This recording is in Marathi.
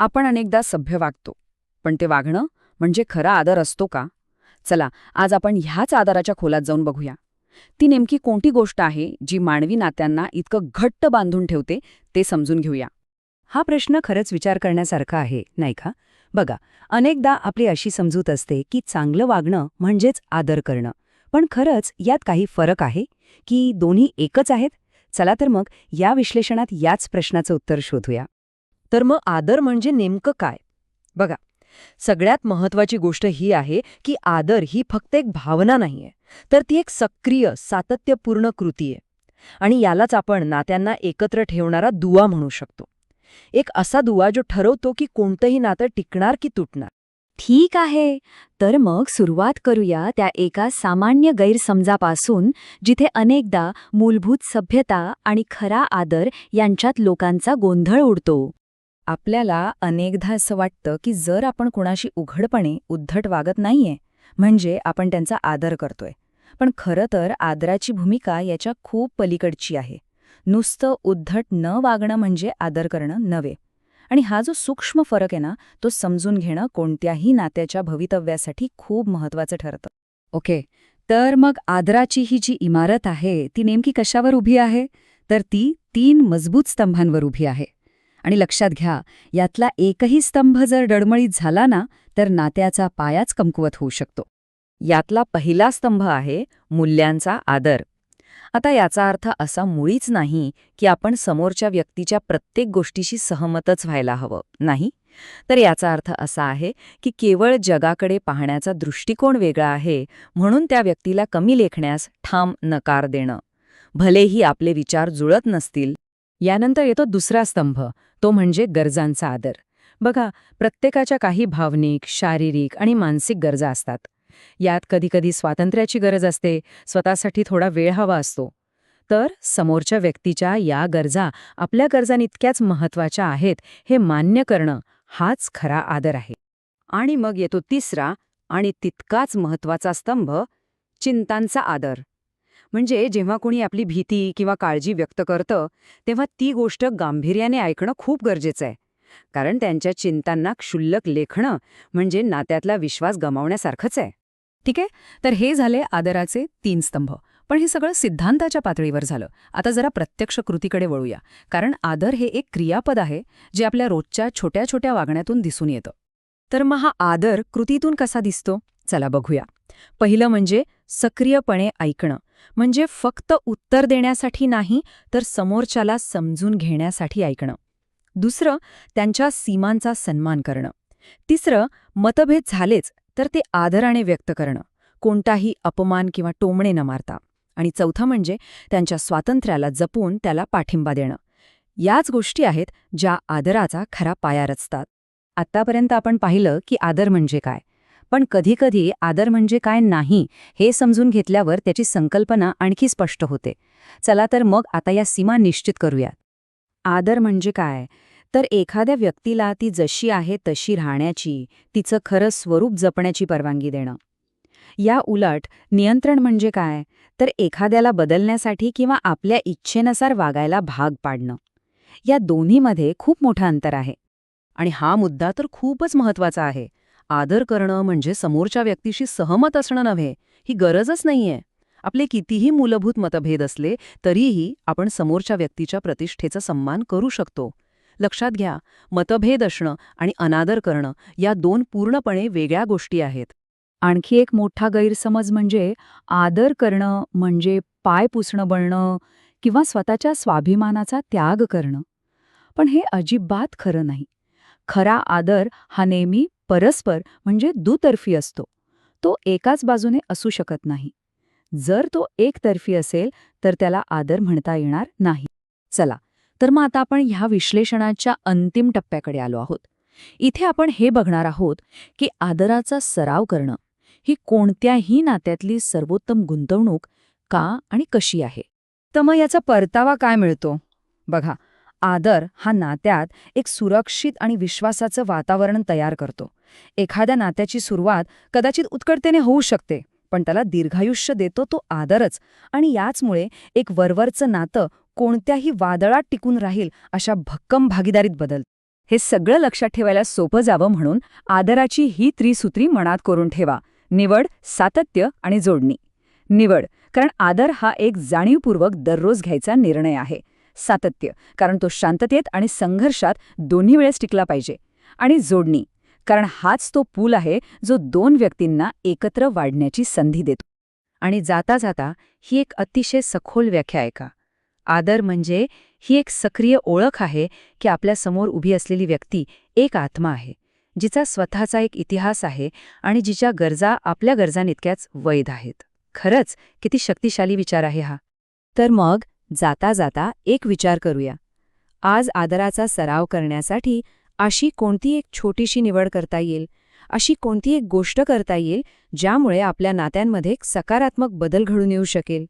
आपण अनेकदा सभ्य वागतो, पण ते वागणं म्हणजे खरा आदर असतो का? चला, आज आपण ह्याच आदराच्या खोलात जाऊन बघूया. ती नेमकी कोणती गोष्ट आहे जी मानवी नात्यांना इतकं घट्ट बांधून ठेवते ते समजून घेऊया. हा प्रश्न खरंच विचार करण्यासारखा आहे, नाही का? बघा, अनेकदा आपली अशी समजूत असते की चांगलं वागणं म्हणजेच आदर करणं. पण खरंच यात काही फरक आहे? की दोन्ही एकच आहेत? चला तर मग या विश्लेषणात याच प्रश्नाचं उत्तर शोधूया. तर मग आदर म्हणजे नेमकं काय? बघा, सगळ्यात महत्वाची गोष्ट ही आहे की आदर ही फक्त एक भावना नाहीये, तर ती एक सक्रिय, सातत्यपूर्ण कृती आहे. आणि यालाच आपण नात्यांना एकत्र ठेवणारा दुवा म्हणू शकतो. एक असा दुवा जो ठरवतो की कोणतंही नातं टिकणार की तुटणार. ठीक आहे, तर मग सुरुवात करूया त्या एका सामान्य गैरसमजापासून, जिथे अनेकदा मूलभूत सभ्यता आणि खरा आदर यांच्यात लोकांचा गोंधळ उडतो. आपल्याला अनेकदा असं वाटतं की जर आपण कुणाशी उघडपणे उद्धट वागत नाहीये, म्हणजे आपण त्यांचा आदर करतोय. पण खरं तर आदराची भूमिका याच्या खूप पलीकडची आहे. नुसतं उद्धट न वागणं म्हणजे आदर करणं नव्हे. आणि हा जो सूक्ष्म फरक आहे ना, तो समजून घेणं कोणत्याही नात्याच्या भवितव्यासाठी खूप महत्वाचं ठरतं. ओके, तर मग आदराची ही जी इमारत आहे ती नेमकी कशावर उभी आहे? तर ती 3 मजबूत स्तंभांवर उभी आहे. आणि लक्षात घ्या, यातला एकही स्तंभ जर डळमळीत झाला ना, तर नात्याचा पायाच कमकुवत होऊ शकतो. यातला पहिला स्तंभ आहे मूल्यांचा आदर. आता याचा अर्थ असा मुळीच नाही की आपण समोरच्या व्यक्तीच्या प्रत्येक गोष्टीशी सहमतच व्हायला हवं, नाही. तर याचा अर्थ असा आहे की केवळ जगाकडे पाहण्याचा दृष्टिकोन वेगळा आहे म्हणून त्या व्यक्तीला कमी लेखण्यास ठाम नकार देणं, भलेही आपले विचार जुळत नसतील. यानंतर येतो दुसरा स्तंभ, तो म्हणजे गरजांचा आदर. बघा, प्रत्येकाच्या काही भावनिक, शारीरिक आणि मानसिक गरजा असतात. यात कधीकधी स्वातंत्र्याची गरज असते, स्वतःसाठी थोडा वेळ हवा असतो. तर समोरच्या व्यक्तीच्या या गरजा आपल्या गरजांइतक्याच महत्त्वाच्या आहेत हे मान्य करणं, हाच खरा आदर आहे. आणि मग येतो तिसरा आणि तितकाच महत्वाचा स्तंभ, चिंतांचा आदर. म्हणजे जेव्हा कोणी आपली भीती किंवा काळजी व्यक्त करतं, तेव्हा ती गोष्ट गांभीर्याने ऐकणं खूप गरजेचं आहे. कारण त्यांच्या चिंतांना क्षुल्लक लेखणं म्हणजे नात्यातला विश्वास गमावण्यासारखंच आहे. ठीक आहे, तर हे झाले आदराचे 3 स्तंभ. पण हे सगळं सिद्धांताच्या पातळीवर झालं. आता जरा प्रत्यक्ष कृतीकडे वळूया, कारण आदर हे एक क्रियापद आहे जे आपल्या रोजच्या छोट्या छोट्या वागण्यातून दिसून येतं. तर मग हा आदर कृतीतून कसा दिसतो? चला बघूया. पहिलं म्हणजे सक्रियपणे ऐकणं. म्हणजे फक्त उत्तर देण्यासाठी नाही, तर समोरच्याला समजून घेण्यासाठी ऐकणं. दुसरं, त्यांच्या सीमांचा सन्मान करणं. तिसरं, मतभेद झालेच तर ते आदराने व्यक्त करणं, कोणताही अपमान किंवा टोमणे न मारता. आणि चौथं म्हणजे त्यांच्या स्वातंत्र्याला जपून त्याला पाठिंबा देणं. याच गोष्टी आहेत ज्या आदराचा खरा पाया रचतात. आत्तापर्यंत आपण पाहिलं की आदर म्हणजे काय, पण कधीकधी आदर म्हणजे काय नाही हे समजून घेतल्यावर त्याची संकल्पना आणखी स्पष्ट होते. चला तर मग आता या सीमा निश्चित करूया. आदर म्हणजे काय? तर एखाद्या व्यक्तीला ती जशी आहे तशी राहण्याची, तिचं खरं स्वरूप जपण्याची परवानगी देणं. या उलट नियंत्रण म्हणजे काय? तर एखाद्याला बदलण्यासाठी किंवा आपल्या इच्छेनुसार वागायला भाग पाडणं. या दोन्हीमध्ये खूप मोठं अंतर आहे. आणि हा मुद्दा तर खूपच महत्वाचा आहे. आदर करणं म्हणजे समोरच्या व्यक्तीशी सहमत असणं नव्हे, ही गरजच नाहीये. आपले कितीही मूलभूत मतभेद असले तरीही आपण समोरच्या व्यक्तीच्या प्रतिष्ठेचा सन्मान करू शकतो. लक्षात घ्या, मतभेद असणं आणि अनादर करणं या 2 पूर्णपणे वेगळ्या गोष्टी आहेत. आणखी एक मोठा गैरसमज म्हणजे आदर करणं म्हणजे पाय पुसणं बनणं किंवा स्वतःच्या स्वाभिमानाचा त्याग करणं. पण हे अजिबात खरं नाही. खरा आदर हा नेहमी परस्पर म्हणजे दुतर्फी असतो. तो एकाच बाजूने असू शकत नाही. जर तो एकतर्फी असेल तर त्याला आदर म्हणता येणार नाही. चला, तर मग आता आपण ह्या विश्लेषणाच्या अंतिम टप्प्याकडे आलो आहोत. इथे आपण हे बघणार आहोत की आदराचा सराव करणं ही कोणत्याही नात्यातली सर्वोत्तम गुंतवणूक का आणि कशी आहे. तर मग याचा परतावा काय मिळतो? बघा, आदर हा नात्यात एक सुरक्षित आणि विश्वासाचं वातावरण तयार करतो. एखाद्या नात्याची सुरुवात कदाचित उत्कटतेने होऊ शकते, पण त्याला दीर्घायुष्य देतो तो आदरच. आणि याचमुळे एक वरवरचं नातं कोणत्याही वादळात टिकून राहील अशा भक्कम भागीदारीत बदलतं. हे सगळं लक्षात ठेवायला सोपं जावं म्हणून आदराची ही त्रिसूत्री मनात करून ठेवा. निवड, सातत्य आणि जोडणी. निवड, कारण आदर हा एक जाणीवपूर्वक दररोज घ्यायचा निर्णय आहे. सातत्य, कारण तो शांततेत आणि संघर्षात दोन्ही वेळेस टिकला पाहिजे. आणि जोडणी, कारण हाच तो पूल आहे जो दोन व्यक्तींना एकत्र वाढण्याची संधी देतो. आणि जाता जाता ही एक अतिशय सखोल व्याख्या आहे का? आदर म्हणजे ही एक सक्रिय ओळख आहे की आपल्यासमोर उभी असलेली व्यक्ती एक आत्मा आहे, जिचा स्वतःचा एक इतिहास आहे आणि जिच्या गरजा आपल्या गरजांइतक्याच वैध आहेत. खरंच किती शक्तिशाली विचार आहे हा. तर मग जाता जाता एक विचार करूया. आज आदराचा सराव करण्यासाठी अशी कोणती एक छोटीशी निवड करता येईल, अशी कोणती एक गोष्ट करता येईल ज्यामुळे आपल्या नात्यांमध्ये एक सकारात्मक बदल घडून येऊ शकेल?